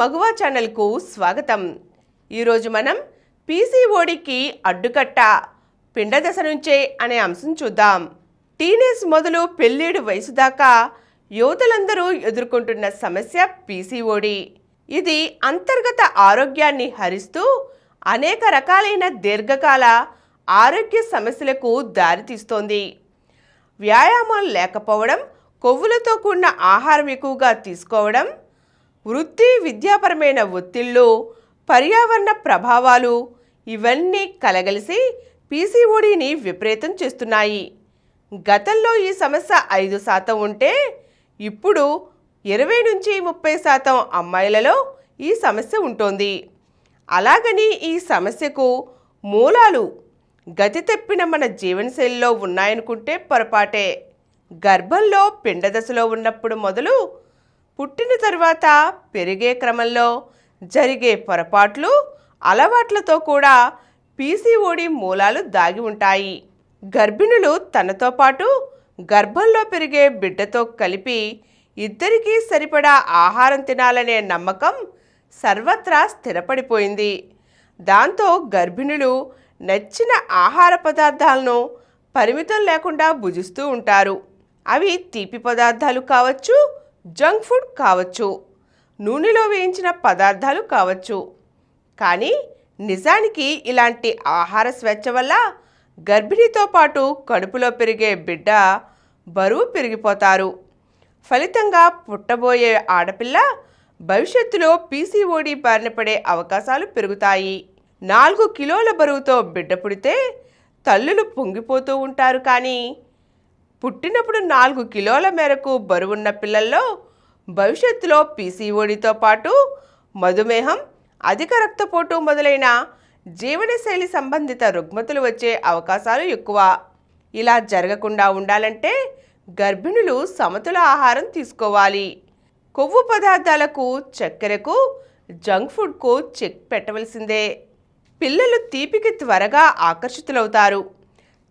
మగువా ఛానల్కు స్వాగతం. ఈరోజు మనం పీసీఓడికి అడ్డుకట్ట పిండదశ నుంచే అనే అంశం చూద్దాం. టీనేజ్ మొదలు పెళ్ళేడు వయసు దాకా యువతులందరూ ఎదుర్కొంటున్న సమస్య పీసీఓడి. ఇది అంతర్గత ఆరోగ్యాన్ని హరిస్తూ అనేక రకాలైన దీర్ఘకాల ఆరోగ్య సమస్యలకు దారితీస్తోంది. వ్యాయామం లేకపోవడం, కొవ్వులతో కూడిన ఆహారం ఎక్కువగా తీసుకోవడం, వృత్తి విద్యాపరమైన ఒత్తిళ్లు, పర్యావరణ ప్రభావాలు ఇవన్నీ కలగలిసి పీసీఓడిని విపరీతం చేస్తున్నాయి. గతంలో ఈ సమస్య 5% ఉంటే ఇప్పుడు 20-30% అమ్మాయిలలో ఈ సమస్య ఉంటుంది. అలాగని ఈ సమస్యకు మూలాలు గతి తప్పిన మన జీవనశైలిలో ఉన్నాయనుకుంటే పొరపాటే. గర్భంలో పిండదశలో ఉన్నప్పుడు మొదలు పుట్టిన తర్వాత పెరిగే క్రమంలో జరిగే పొరపాట్లు, అలవాట్లతో కూడా పీసీఓడి మూలాలు దాగి ఉంటాయి. గర్భిణులు తనతో పాటు గర్భంలో పెరిగే బిడ్డతో కలిపి ఇద్దరికీ సరిపడా ఆహారం తినాలనే నమ్మకం సర్వత్రా స్థిరపడిపోయింది. దాంతో గర్భిణులు నచ్చిన ఆహార పదార్థాలను పరిమితం లేకుండా భుజిస్తూ ఉంటారు. అవి తీపి పదార్థాలు కావచ్చు, జంక్ ఫుడ్ కావచ్చు, నూనెలో వేయించిన పదార్థాలు కావచ్చు. కానీ నిజానికి ఇలాంటి ఆహార స్వేచ్ఛ వల్ల గర్భిణితో పాటు కడుపులో పెరిగే బిడ్డ బరువు పెరిగిపోతారు. ఫలితంగా పుట్టబోయే ఆడపిల్ల భవిష్యత్తులో పీసీఓడి బారిన పడే అవకాశాలు పెరుగుతాయి. 4 కిలోల బరువుతో బిడ్డ పుడితే తల్లులు పొంగిపోతూ ఉంటారు. కానీ పుట్టినప్పుడు 4 కిలోల మేరకు బరువున్న పిల్లల్లో భవిష్యత్తులో పీసీఓడితో పాటు మధుమేహం, అధిక రక్తపోటు మొదలైన జీవనశైలి సంబంధిత రుగ్మతలు వచ్చే అవకాశాలు ఎక్కువ. ఇలా జరగకుండా ఉండాలంటే గర్భిణులు సమతుల ఆహారం తీసుకోవాలి. కొవ్వు పదార్థాలకు, చక్కెరకు, జంక్ ఫుడ్కు చెక్ పెట్టవలసిందే. పిల్లలు తీపికి త్వరగా ఆకర్షితులవుతారు.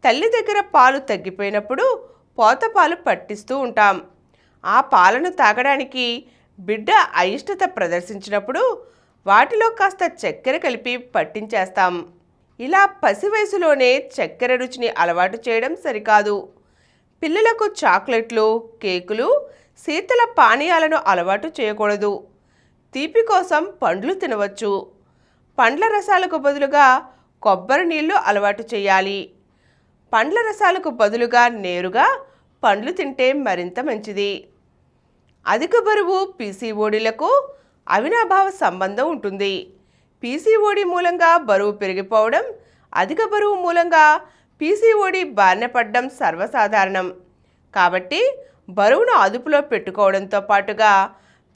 తల్లి దగ్గర పాలు తగ్గిపోయినప్పుడు పోతపాలు పట్టిస్తూ ఉంటాం. ఆ పాలను తాగడానికి బిడ్డ అయిష్టత ప్రదర్శించినప్పుడు వాటిలో కాస్త చక్కెర కలిపి పట్టించేస్తాం. ఇలా పసి వయసులోనే చక్కెర రుచిని అలవాటు చేయడం సరికాదు. పిల్లలకు చాక్లెట్లు, కేకులు, శీతల పానీయాలను అలవాటు చేయకూడదు. తీపి కోసం పండ్లు తినవచ్చు. పండ్ల రసాలకు బదులుగా కొబ్బరి నీళ్లు అలవాటు చేయాలి. పండ్ల రసాలకు బదులుగా నేరుగా పండ్లు తింటే మరింత మంచిది. అధిక బరువు పీసీఓడిలకు అవినాభావ సంబంధం ఉంటుంది. పీసీఓడి మూలంగా బరువు పెరిగిపోవడం, అధిక బరువు మూలంగా పీసీఓడి బారిన పడడం సర్వసాధారణం. కాబట్టి బరువును అదుపులో పెట్టుకోవడంతో పాటుగా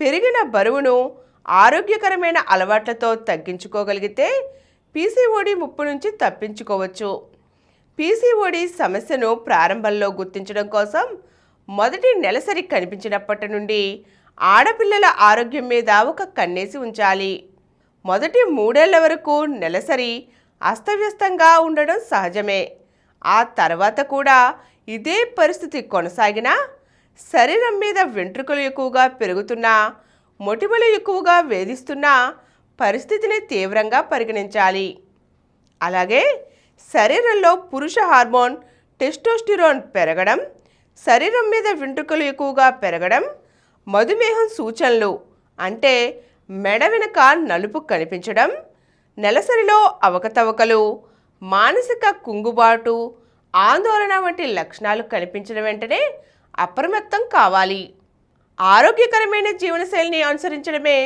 పెరిగిన బరువును ఆరోగ్యకరమైన అలవాట్లతో తగ్గించుకోగలిగితే పీసీఓడి ముప్పు నుంచి తప్పించుకోవచ్చు. పీసీఓడి సమస్యను ప్రారంభంలో గుర్తించడం కోసం మొదటి నెలసరి కనిపించినప్పటి నుండి ఆడపిల్లల ఆరోగ్యం మీద ఒక కన్నేసి ఉంచాలి. మొదటి 3 ఏళ్ల వరకు నెలసరి అస్తవ్యస్తంగా ఉండడం సహజమే. ఆ తర్వాత కూడా ఇదే పరిస్థితి కొనసాగినా, శరీరం మీద వెంట్రుకలు ఎక్కువగా పెరుగుతున్నా, మొటిమలు ఎక్కువగా వేధిస్తున్నా పరిస్థితిని తీవ్రంగా పరిగణించాలి. అలాగే శరీరంలో పురుష హార్మోన్ టెస్టోస్టిరోన్ పెరగడం, శరీరం మీద వెంట్రుకలు ఎక్కువగా పెరగడం, మధుమేహం సూచనలు అంటే మెడ వెనుక నలుపు కనిపించడం, నెలసరిలో అవకతవకలు, మానసిక కుంగుబాటు, ఆందోళన వంటి లక్షణాలు కనిపించిన వెంటనే అప్రమత్తం కావాలి. ఆరోగ్యకరమైన జీవనశైలిని అనుసరించడమే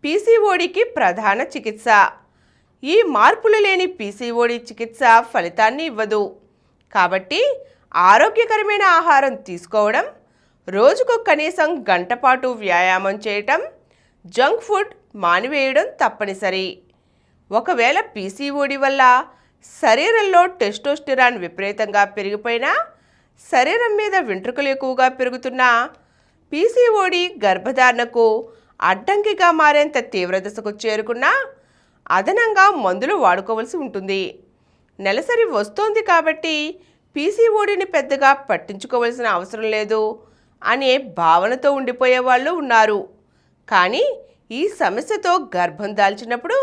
పీసీఓడికి ప్రధాన చికిత్స. ఈ మార్పులు లేని పీసీఓడి చికిత్స ఫలితాన్ని ఇవ్వదు. కాబట్టి ఆరోగ్యకరమైన ఆహారం తీసుకోవడం, రోజుకు కనీసం గంట పాటు వ్యాయామం చేయటం, జంక్ ఫుడ్ మానివేయడం తప్పనిసరి. ఒకవేళ పీసీఓడి వల్ల శరీరంలో టెస్టోస్టిరాన్ విపరీతంగా పెరిగిపోయినా, శరీరం మీద వెంట్రుకలు ఎక్కువగా పెరుగుతున్నా, పీసీఓడి గర్భధారణకు అడ్డంకిగా మారేంత తీవ్రదశకు చేరుకున్నా అదనంగా మందులు వాడుకోవలసి ఉంటుంది. నెలసరి వస్తోంది కాబట్టి పీసీఓడిని పెద్దగా పట్టించుకోవాల్సిన అవసరం లేదు అనే భావనతో ఉండిపోయే వాళ్ళు ఉన్నారు. కానీ ఈ సమస్యతో గర్భం దాల్చినప్పుడు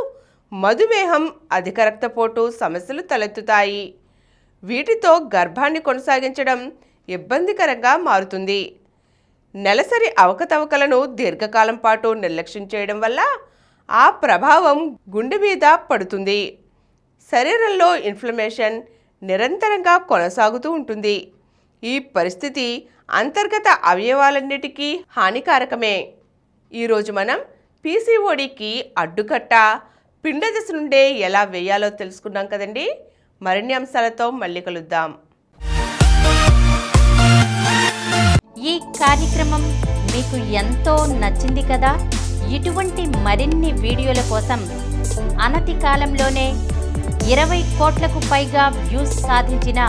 మధుమేహం, అధిక రక్తపోటు సమస్యలు తలెత్తుతాయి. వీటితో గర్భాన్ని కొనసాగించడం ఇబ్బందికరంగా మారుతుంది. నెలసరి అవకతవకలను దీర్ఘకాలం పాటు నిర్లక్ష్యం చేయడం వల్ల ఆ ప్రభావం గుండె మీద పడుతుంది. శరీరంలో ఇన్ఫ్లమేషన్ నిరంతరంగా కొనసాగుతూ ఉంటుంది. ఈ పరిస్థితి అంతర్గత అవయవాలన్నిటికీ హానికారకమే. ఈరోజు మనం పీసీఓడికి అడ్డుకట్ట, పిండదశ నుండే ఎలా వేయాలో తెలుసుకున్నాం కదండి. మరిన్ని అంశాలతో మళ్ళీ కలుద్దాం. ఈ కార్యక్రమం మీకు ఎంతో నచ్చింది కదా. ఇటువంటి మరిన్ని వీడియోల కోసం అనతి కాలంలోనే 20 కోట్లకు పైగా వ్యూస్ సాధించిన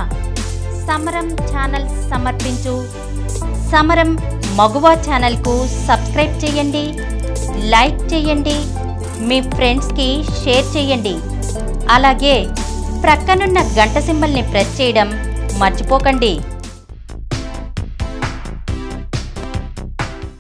సమరం ఛానల్ సమర్పించు సమరం మగువ ఛానల్కు సబ్స్క్రైబ్ చేయండి, లైక్ చేయండి, మీ ఫ్రెండ్స్కి షేర్ చేయండి. అలాగే ప్రక్కనున్న గంట సింబల్ని ప్రెస్ చేయడం మర్చిపోకండి.